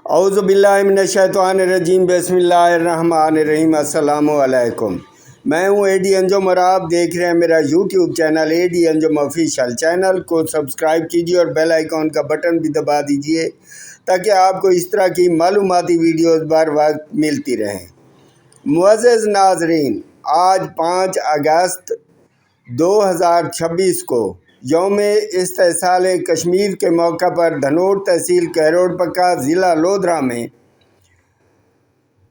औज़ु बिल्लाहि मिनश्शैतानिर्रजीम बिस्मिल्लाहिर्रहमानिर्रहीम। अस्सलामु अलैकुम। मैं हूँ एडी अंजुम और आप देख रहे हैं मेरा YouTube channel AD Anjum official. Channel को सब्सक्राइब कीजिए और बेल आइकॉन का बटन भी दबा दीजिए ताकि आपको इस तरह की मालूमाती वीडियोज़ बार बार मिलती रहें। मुअज़्ज़ज़ नाज़रीन, आज 5 अगस्त 2026 को यौम इस्तेहसाल कश्मीर के मौका पर धनोट तहसील कहरोड़पक्का ज़िला लोधरा में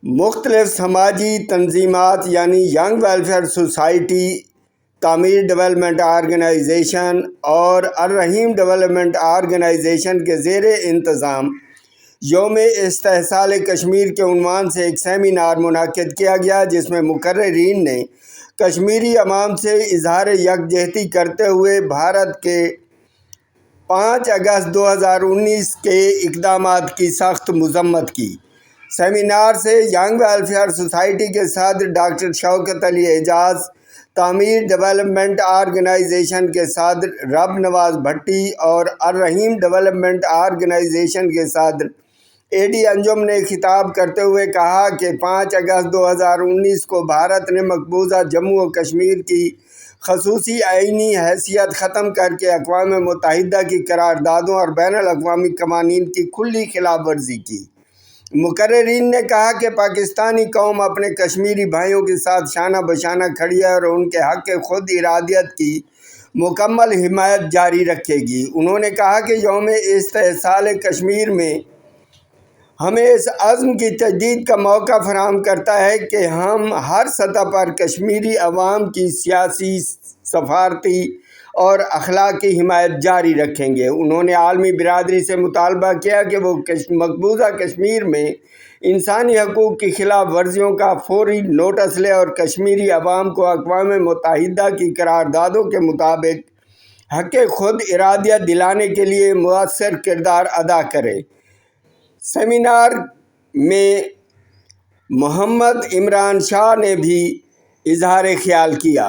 मुख्तलिफ समाजी तंजीमात यानी यंग वेलफेयर सोसाइटी, तामीर डेवलपमेंट आर्गनाइजेशन और अर्रहीम डेवलपमेंट आर्गनाइजेशन के ज़ेर इंतज़ाम यौम इस्तेहसाल कश्मीर के उन्वान से एक सेमिनार मुनाकिद किया गया, जिसमें मुकर्रिरीन ने कश्मीरी अवाम से इजहार यकजहती करते हुए भारत के 5 अगस्त 2019 के इक़दामात की सख्त मज़म्मत की। सेमिनार से यंग वेलफेयर सोसाइटी के सदर डॉक्टर शौकत अली एजाज, तामीर डेवलपमेंट आर्गनाइजेशन के सदर रब नवाज भट्टी और अर्रहीम डेवलपमेंट आर्गनाइजेशन के सदर एडी अंजुम ने खिताब करते हुए कहा कि 5 अगस्त 2019 को भारत ने मकबूजा जम्मू और कश्मीर की खसूसी आइनी हैसियत ख़त्म करके अक़वाम मुत्तहिदा की करारदादों और बैनुल-अक़वामी कवानीन की खुली खिलाफ वर्जी की। मुकर्रिरीन ने कहा कि पाकिस्तानी कौम अपने कश्मीरी भाइयों के साथ शाना बशाना खड़ी है और उनके हक़ खुद इरादियत की मुकम्मल हिमायत जारी रखेगी। उन्होंने कहा कि यौम इस्तेहसाल कश्मीर में हमें इस अज़्म की तजदीद का मौका फराहम करता है कि हम हर सतह पर कश्मीरी अवाम की सियासी, सफारती और अखलाकी हिमायत जारी रखेंगे। उन्होंने आलमी बिरादरी से मुतालबा किया कि वो मकबूजा कश्मीर में इंसानी हकूक़ की खिलाफ वर्जियों का फौरी नोटिस ले और कश्मीरी अवाम को अक़वाम मुत्तहिदा की करारदादों के मुताबिक हक़ खुद इरादियत दिलाने के लिए मुअस्सर किरदार अदा करे। सेमिनार में मोहम्मद इमरान शाह ने भी इजहार ख्याल किया।